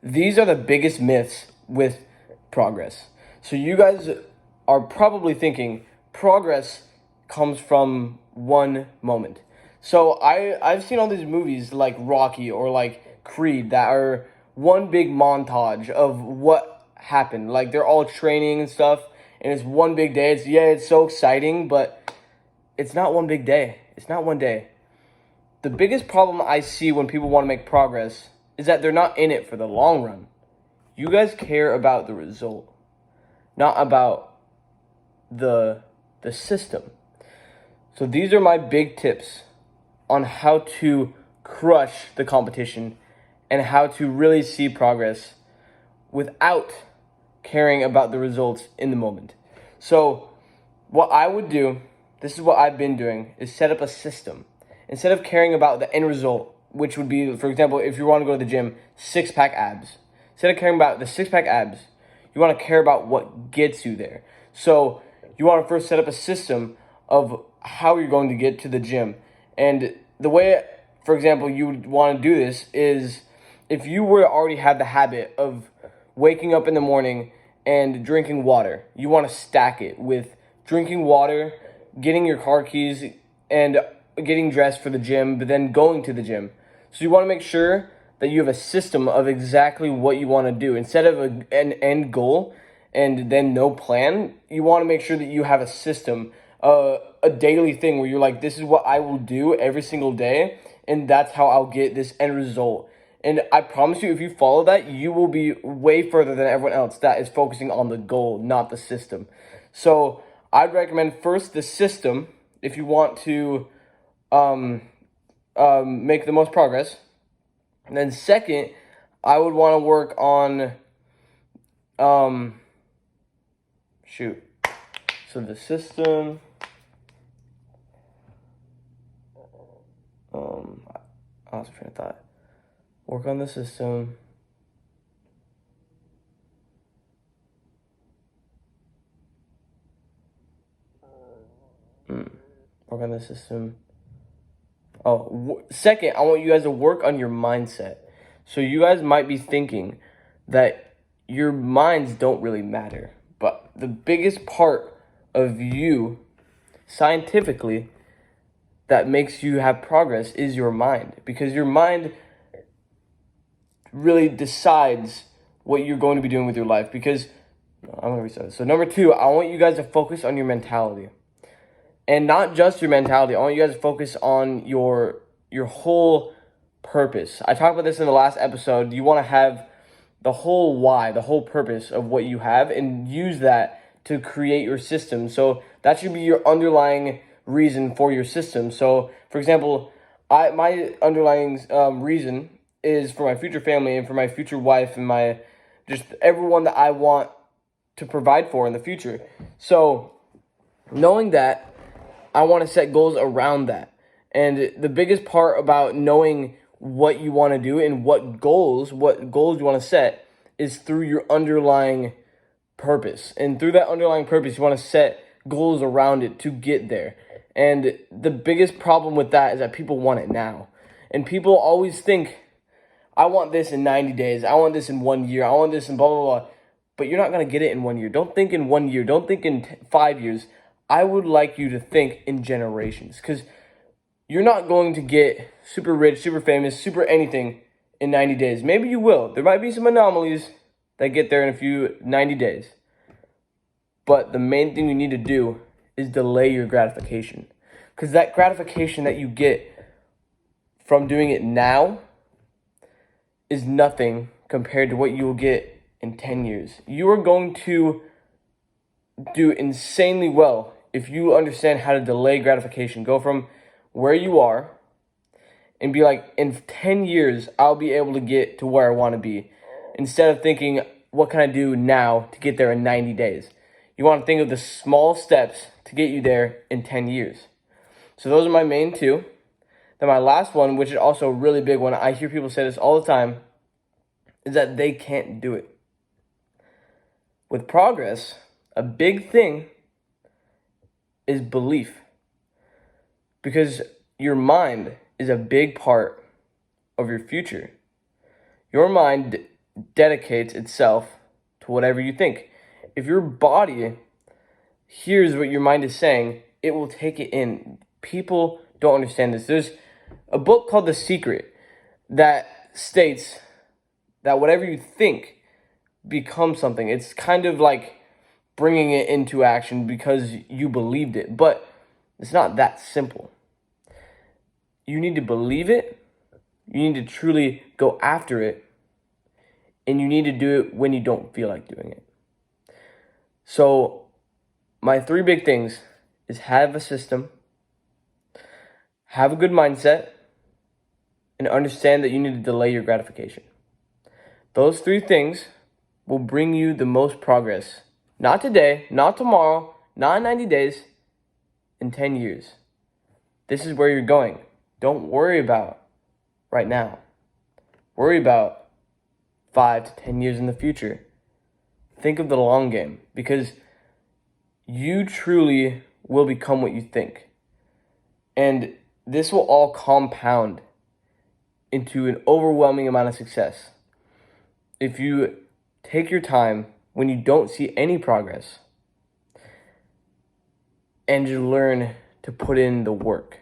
These are the biggest myths with progress. So you guys are probably thinking progress comes from one moment. So I've seen all these movies like Rocky or like Creed that are one big montage of what happened. Like they're all training and stuff, and it's one big day. It's so exciting, but it's not one big day. It's not one day. The biggest problem I see when people want to make progress is that they're not in it for the long run. You guys care about the result, not about the system. So these are my big tips on how to crush the competition and how to really see progress without caring about the results in the moment. So what I would do, this is what I've been doing, is set up a system. Instead of caring about the end result, which would be, for example, if you want to go to the gym, six-pack abs. Instead of caring about the six-pack abs, you want to care about what gets you there. So you want to first set up a system of how you're going to get to the gym. And the way, for example, you would want to do this is if you were to already have the habit of waking up in the morning and drinking water, you want to stack it with drinking water, getting your car keys, and getting dressed for the gym, but then going to the gym. So you want to make sure that you have a system of exactly what you want to do. Instead of an end goal and then no plan, you want to make sure that you have a system, a daily thing where you're like, this is what I will do every single day, and that's how I'll get this end result. And I promise you, if you follow that, you will be way further than everyone else that is focusing on the goal, not the system. So I'd recommend first the system if you want to make the most progress. And then second, I would want to work on, so the system, I lost train of thought. Work on the system. Work on the system. Second, I want you guys to work on your mindset. So you guys might be thinking that your minds don't really matter. But the biggest part of you, scientifically, that makes you have progress is your mind. Because your mind really decides what you're going to be doing with your life. Because, I'm going to restart this. So number two, I want you guys to focus on your mentality. And not just your mentality. I want you guys to focus on your whole purpose. I talked about this in the last episode. You want to have the whole why, the whole purpose of what you have, and use that to create your system. So that should be your underlying reason for your system. So, for example, my underlying reason is for my future family and for my future wife and my just everyone that I want to provide for in the future. So, knowing that, I want to set goals around that. And the biggest part about knowing what you want to do and what goals you want to set is through your underlying purpose. And through that underlying purpose, you want to set goals around it to get there. And the biggest problem with that is that people want it now. And people always think, I want this in 90 days. I want this in 1 year. I want this in blah, blah, blah. But you're not going to get it in 1 year. Don't think in 1 year. Don't think in 5 years. I would like you to think in generations, because you're not going to get super rich, super famous, super anything in 90 days. Maybe you will. There might be some anomalies that get there in a few 90 days. But the main thing you need to do is delay your gratification, because that gratification that you get from doing it now is nothing compared to what you will get in 10 years. You are going to do insanely well if you understand how to delay gratification. Go from where you are and be like, in 10 years, I'll be able to get to where I want to be. Instead of thinking, what can I do now to get there in 90 days? You want to think of the small steps to get you there in 10 years. So those are my main two. Then my last one, which is also a really big one, I hear people say this all the time, is that they can't do it. With progress, a big thing is belief, because your mind is a big part of your future. Your mind dedicates itself to whatever you think. If your body hears what your mind is saying, it will take it in. People don't understand this. There's a book called The Secret that states that whatever you think becomes something. It's kind of like bringing it into action because you believed it, but it's not that simple. You need to believe it, you need to truly go after it, and you need to do it when you don't feel like doing it. So my 3 big things is have a system, have a good mindset, and understand that you need to delay your gratification. Those 3 things will bring you the most progress. Not today, not tomorrow, not in 90 days, in 10 years. This is where you're going. Don't worry about right now. Worry about 5 to 10 years in the future. Think of the long game, because you truly will become what you think. And this will all compound into an overwhelming amount of success. If you take your time when you don't see any progress and you learn to put in the work.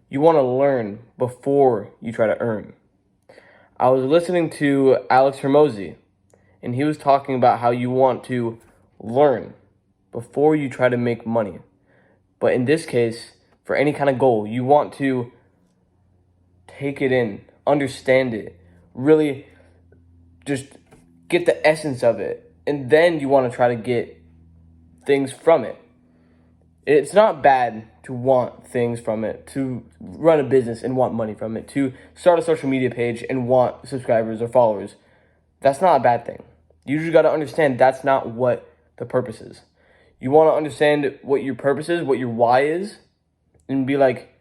You want to learn before you try to earn. I was listening to Alex Hormozi, and he was talking about how you want to learn before you try to make money. But in this case, for any kind of goal, you want to take it in, understand it, really just get the essence of it, and then you want to try to get things from it. It's not bad to want things from it, to run a business and want money from it, to start a social media page and want subscribers or followers. That's not a bad thing. You just got to understand that's not what the purpose is. You want to understand what your purpose is, what your why is, and be like,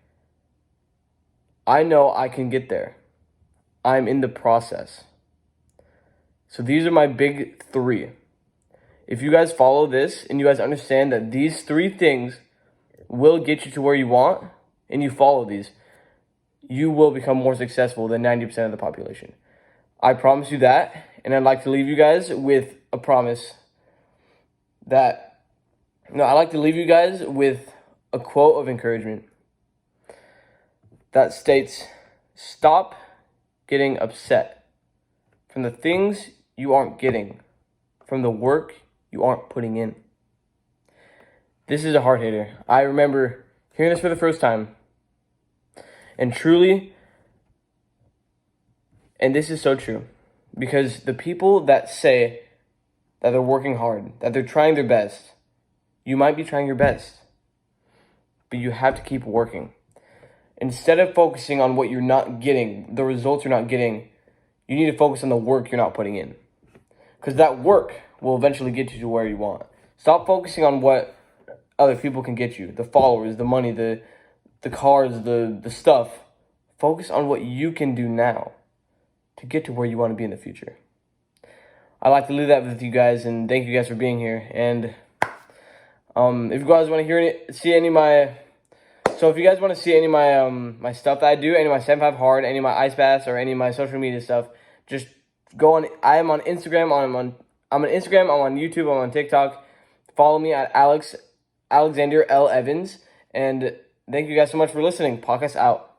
I know I can get there. I'm in the process. So these are my big 3. If you guys follow this and you guys understand that these 3 things will get you to where you want, and you follow these, you will become more successful than 90% of the population. I promise you that, and I'd like to leave you guys with a promise that, I'd like to leave you guys with a quote of encouragement that states, stop getting upset from the things you aren't getting, from the work you aren't putting in. This is a hard hitter. I remember hearing this for the first time. And truly, and this is so true, because the people that say that they're working hard, that they're trying their best, you might be trying your best, but you have to keep working. Instead of focusing on what you're not getting, the results you're not getting, you need to focus on the work you're not putting in. Because that work will eventually get you to where you want. Stop focusing on what other people can get you, the followers, the money, the cars, the stuff. Focus on what you can do now to get to where you want to be in the future. I'd like to leave that with you guys, and thank you guys for being here. And if you guys want to see any of my my stuff that I do, any of my 75 hard, any of my ice baths, or any of my social media stuff, just go on. I am on Instagram. I'm on Instagram. I'm on YouTube. I'm on TikTok. Follow me at Alexander L. Evans. And thank you guys so much for listening. Podcast out.